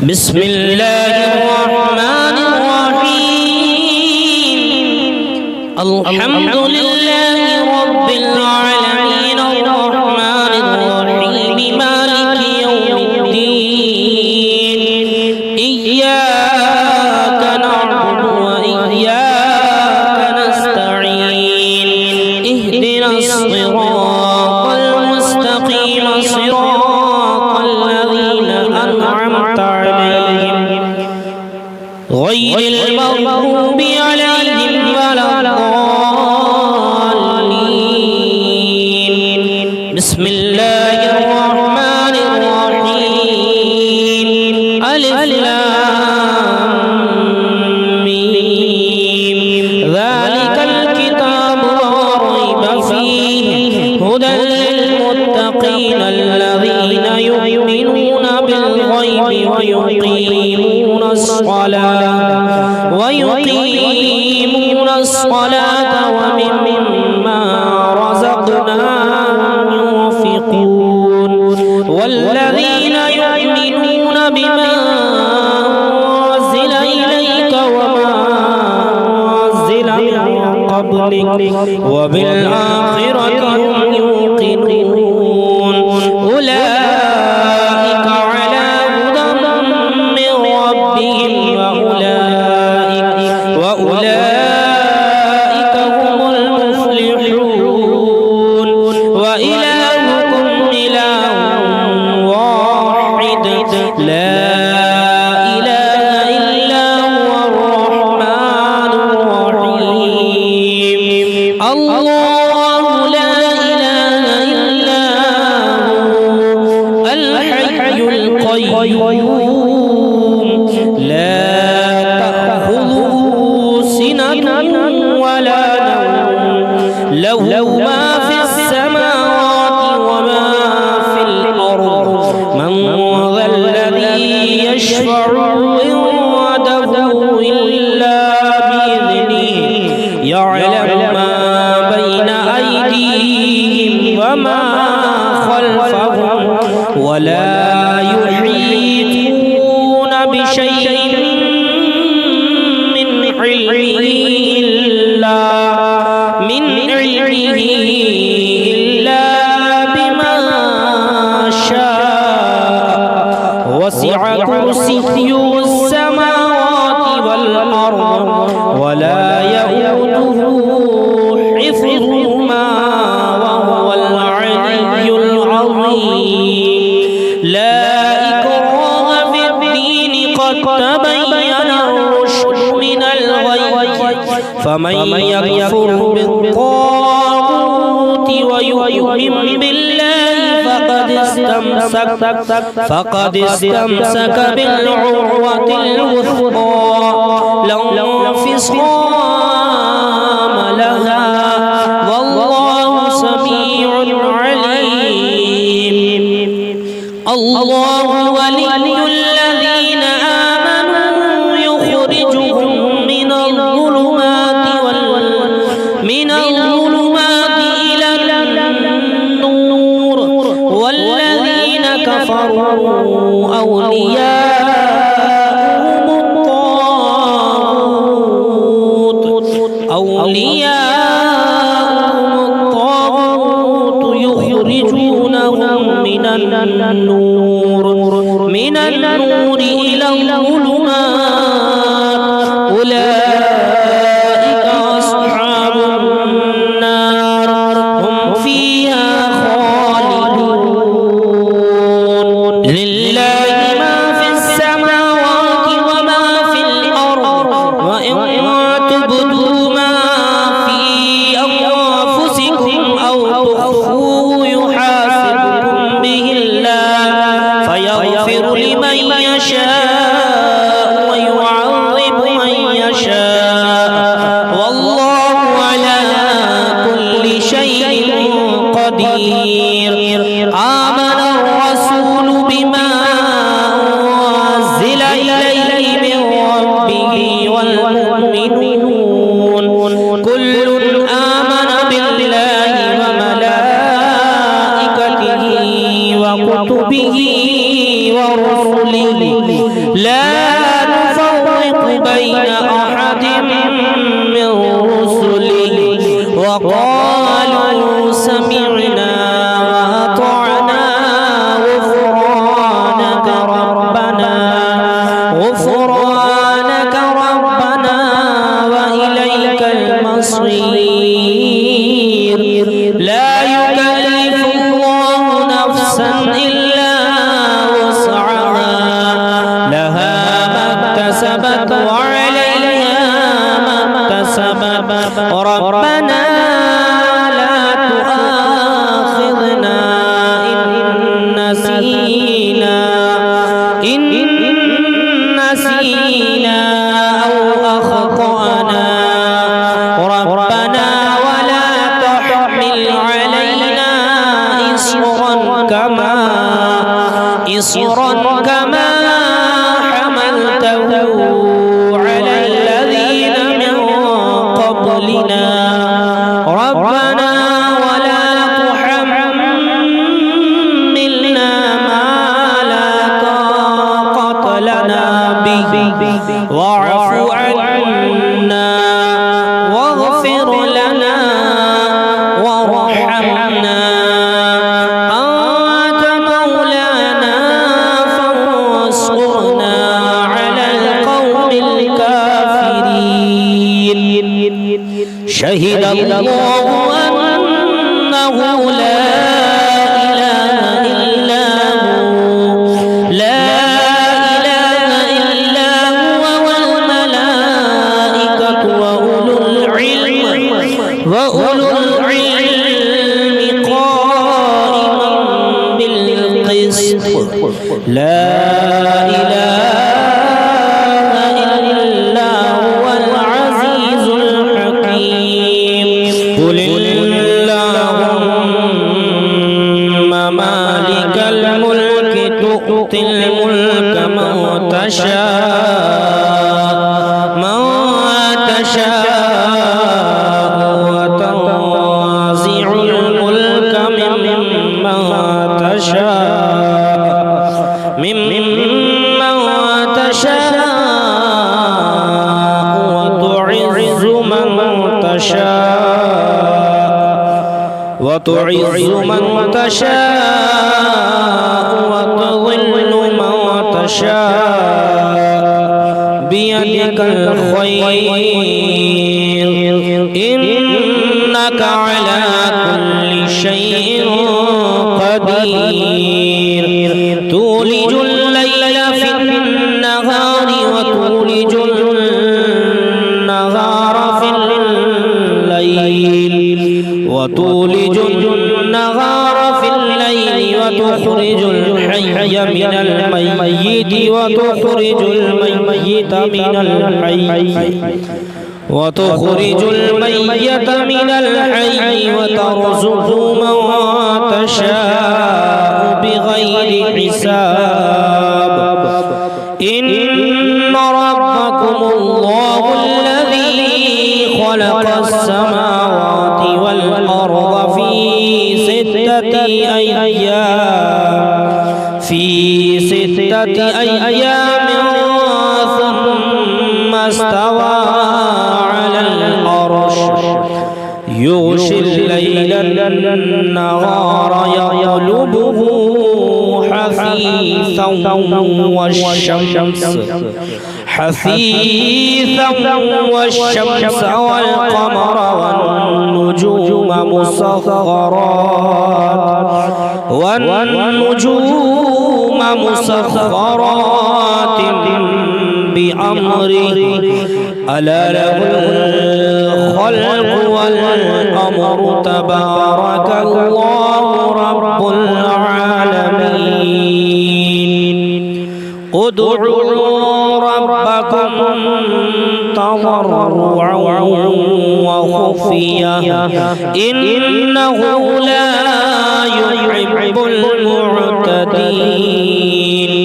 بسم الله الرحمن الرحيم الحمد لله رب العالمين الرحمن الرحيم مالك يوم الدين إياك نعبد وإياك نستعين اهدنا الصراط المستقيم صراط الذين أنعمت عليهم غير المغضوب عليهم ولا الضالين بسم الله الرحمن الرحيم ألف لام ميم ذلك الكتاب لا ريب فيه هدى للمتقين الذين يؤمنون بالغيب ويقيمون الصلاة ومما رزقناهم ينفقون والذين يؤمنون بما أنزل إليك وما أنزل من قبلك وبالآخرة هم يوقنون أولئك على هدى من ربهم وأولئك هم المفلحون وإلهكم إله واحد لا إله إلا هو الرحمن الرحيم الله لا إله إلا هو الحي القيوم لا تأخذه سنة ولا نوم له ما في السماوات وما في الأرض من ذا الذي يشفع عنده إلا بإذنه يعلم ما بين أيديهم وما خلفهم ولا يحيطون بشيء من علمه إلا بما شاء وسع كرسيه السماوات والأرض ولا يؤوده حفظهما وهو العلي العظيم لا إكراه في الدين قد تبين الرشد من الغي فمن يكفر بالطاغوت ويؤمن بالله فقد استمسك بالعروة الوثقى لا انفصام لها والله سميع عليم الله ولي الذين آمنوا يخرجهم من الظلمات إلى النور والذين كفروا أولياءهم الطاغوت يخرجونهم من النور إلى الظلمات أولئك أصحاب النار هم فيها خالدون لله ما في السماوات وما في الأرض وإن تبدوا ما في أنفسكم أو تخفوه يحاسبكم به الله فيغفر لمن يشاء ويعذب من يشاء والله على كل شيء قدير آمن الرسول بما أنزل إليه من ربه والمؤمنون كل آمن بالله وملائكته وكتبه ورسله لا نفرق بين أحد من رسله وقالوا سمعنا وأطعنا غفرانك ربنا وإليك المصير لا يكلف الله نفسا إلا وسعها لها ما اكتسبت وعليها ما اكتسبت ربنا لا تؤاخذنا إن نسينا أو أخطأنا ربنا ولا تحمل علينا إصرا كما حملته على الذين من قبلنا ربنا ولا تحملنا ما لا طاقة لنا به واعف عنا واغفر لنا وارحمنا أنت مولانا فانصرنا على القوم الكافرين شهد الله أنه لا إله إلا هو والملائكة وأولو العلم قائما بالقسط لا إله إلا هو العزيز الحكيم قل اللهم مالك الملك تؤتي الملك من تشاء وتنزع الملك ممن تشاء وتعز من تشاء وتضل من تشاء بيدك الخير إنك على كل شيء قدير تولج الليل في النهار وتولج النهار في الليل وتخرج الحي من الميت وتخرج الميت من الحي وترزق من تشاء بغير حساب إن ربكم الله الذي خلق السماوات والأرض في ستة أيام ثم استوى على العرش يغشي الليل النهار يطلبه حثيثا والشمس والقمر والنجوم مسخرات بأمره ألا له الخلق والأمر تبارك الله رب العالمين ادعوا ربكم تضرعا وخفيا إنه لا يحب المعتدين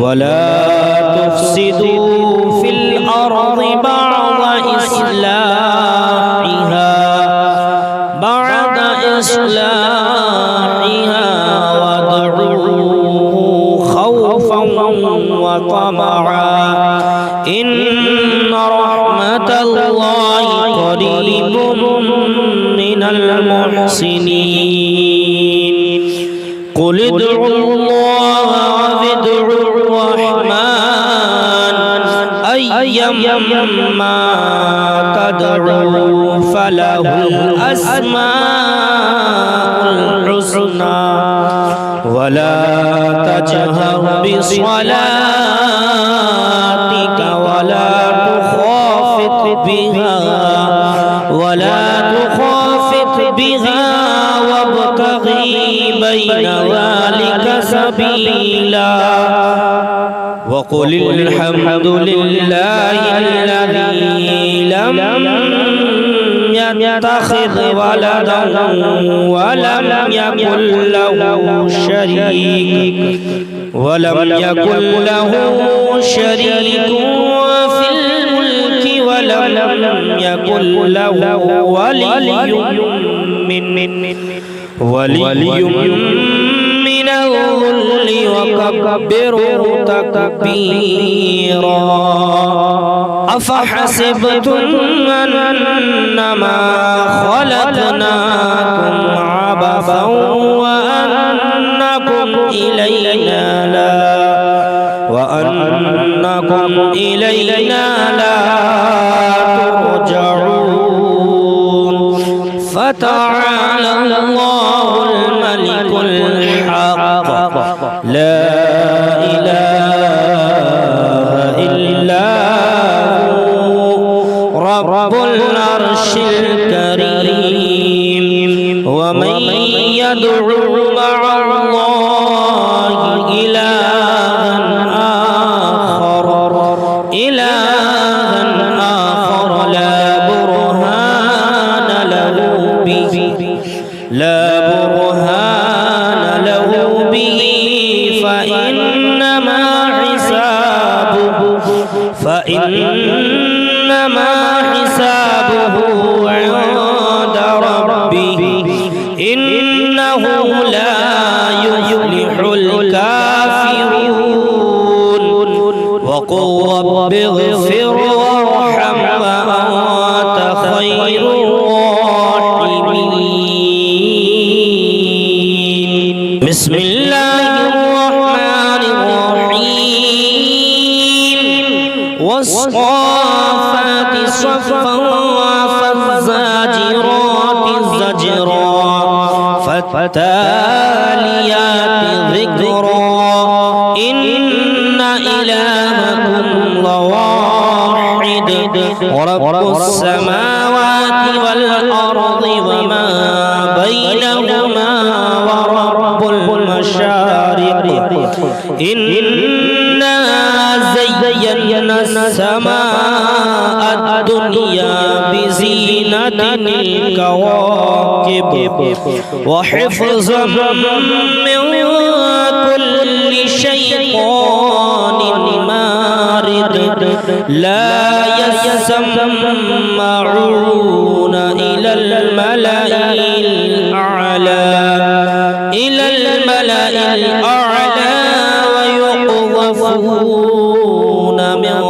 ولا تفسدوا في الأرض بعد إصلاحها وادعوه خوفا وطمعا إن رحمة الله قريب من المحسنين قل ادعوا الله وادعوا الرحمن أيما تدعوا فله الأسماء الحسنى ولا تجهر بصلاتك ولا تخافت بها وابتغي بين ذلك سبيلا وقل الحمد لله الذي لم يتخذ ولدا ولم يكن له شريك في الملك ولم يكن له ولي من الذل وكبره تكبيرا أفحسبتم أنما خلقناكم عبثا وأنكم إلينا لا ترجعون فتعالى الله الملك الحق لا إله إلا هو رب العرش الكريم ومن يدعو مع الله إلها آخر لا برهان له به فإنما حسابه عند ربه إنه لا يفلح الكافرون وقل رب اغفر وارحم وأنت خير الراحمين بسم الله الرحمن الرحيم والصافات صفا فالزاجرات زجرا فالتاليات ذكرا إن إلهكم لواحد رب السماوات والأرض وما بينهما ورب المشارق إنا زينا السماء الدنيا بزينة الكواكب وحفظا من كل شيطان مارد لا يسمعون إلى الملأ الأعلى ويقذفون من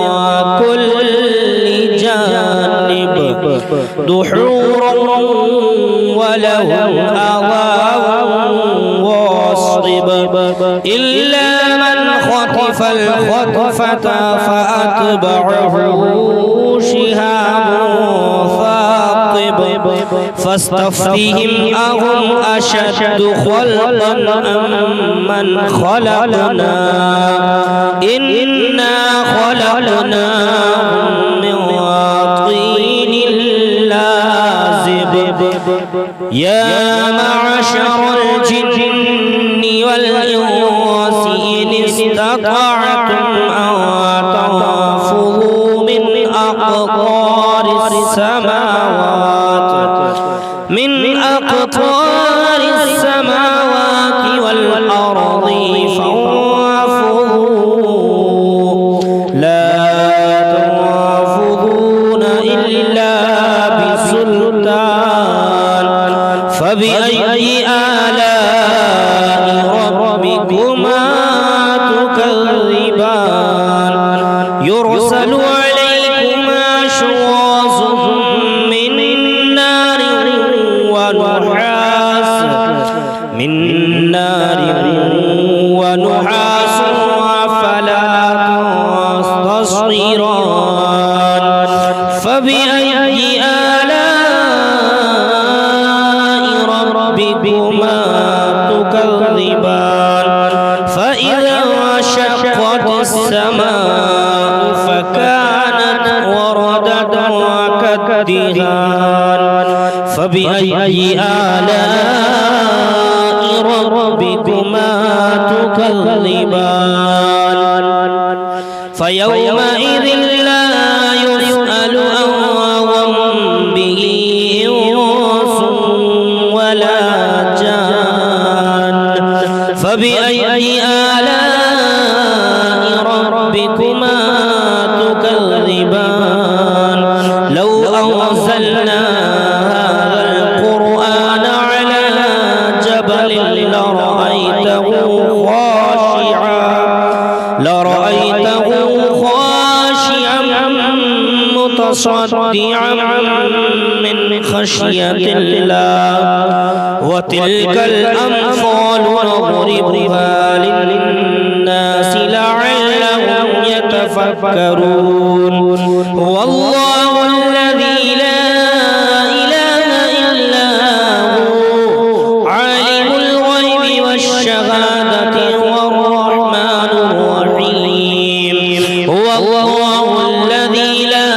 كل جانب دحورا ولهم عذاب واصب إلا من خطف الخطفة فأتبعه شهاب ثاقب فاستفتهم أهم أشد خلقا أم من خلقنا إنا خلقناهم من طين لازب يا معشر الجن والإنس إن استطعتم أن تنفذوا من أقطار السماوات والأرض فانفذوا لا تنفذون إلا بسلطان فبأي آلاء ربكما تكذبان يرسل عليكما شواظ من نار ونحاس فلا تصطيران فبأي آلاء ربكما تكذبان فإذا انشقت السماء فكانت وردة كالدهان فبأي آلاء ربكما تكذبان فيومئذ لا يسأل عن ذنبه إنس ولا جان فبأي آلاء ربكما تكذبان لو أنزلنا هذا القرآن على جبل لرأيته خاشعا متصدعا من خشية الله وتلك الأمثال نضربها للناس لعلهم يتفكرون هو الله الذي لا إله إلا هو عالم الغيب والشهادة هو الرحمن الرحيم هو الله الذي لا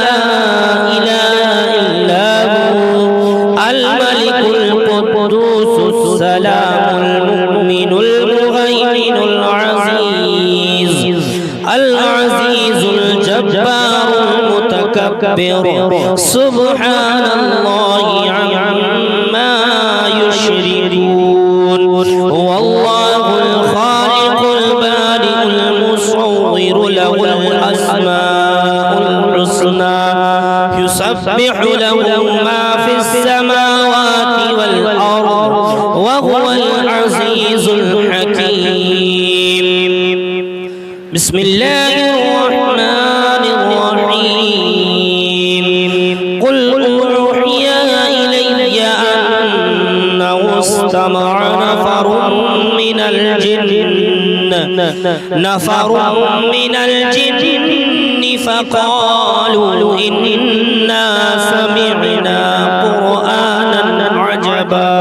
إله إلا هو الملك القدوس السلام المؤمن المهيمن العزيز الجبار المتكبر سبحان الله عما يشركون هو الله الخالق البارئ المصور له الأسماء الحسنى يسبح له ما في السماوات والأرض وهو العزيز الحكيم بسم الله الرحمن الرحيم قل أوحي إلي أنه استمع نفر من الجن فقالوا إنا سمعنا قرآنا عجبا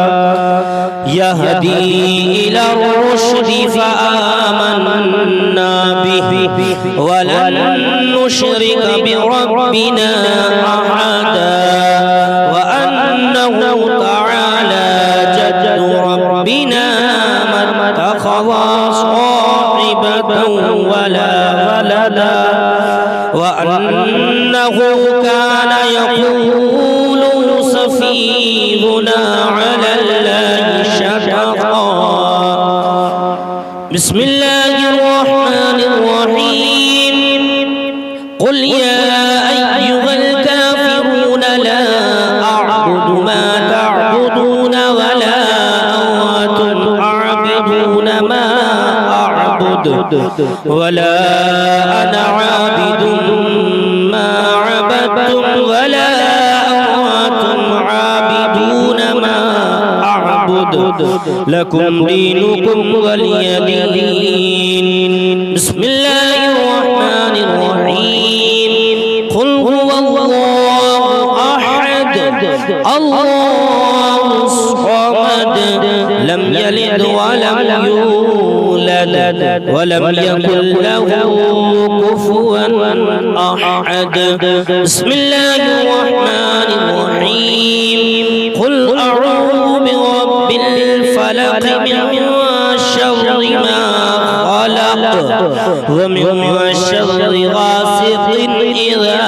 يهدي إلى الرشد فآمنا به ولن نشرك بربنا أحدا وأنه تعالى جد ربنا ما اتخذ صاحبة ولا ولدا وأنه كان يقول سفيهنا على الله شططا بسم الله الرحمن الرحيم قل يا أيها الكافرون لا أعبد ما تعبدون ولا أنتم عابدون ما أعبد ولا أنا عابد ما عبدتم ولا أنتم عابدون ما أعبد لكم دينكم ولي دين بسم الله الرحمن الرحيم قل هو الله أحد الله الصمد لم يلد ولم يولد ولم يكن له كفوا أحد بسم الله الرحمن الرحيم قل أعوذ برب الفلق من شر ما خلق ومن شر غاسق إذا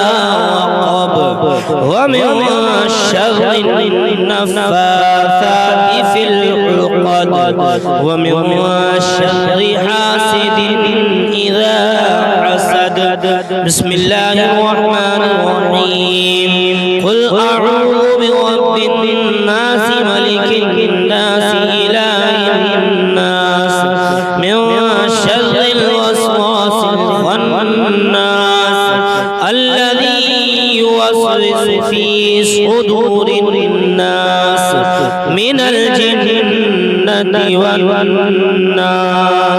وقب ومن شر النفاثات في العقد ومن شر حاسد إذا حسد بسم الله الرحمن الرحيم قل أعوذ برب الناس ملك الناس إله الناس من شر الوسواس الخناس الذي يوسوس في صدور الناس من الجنة والناس.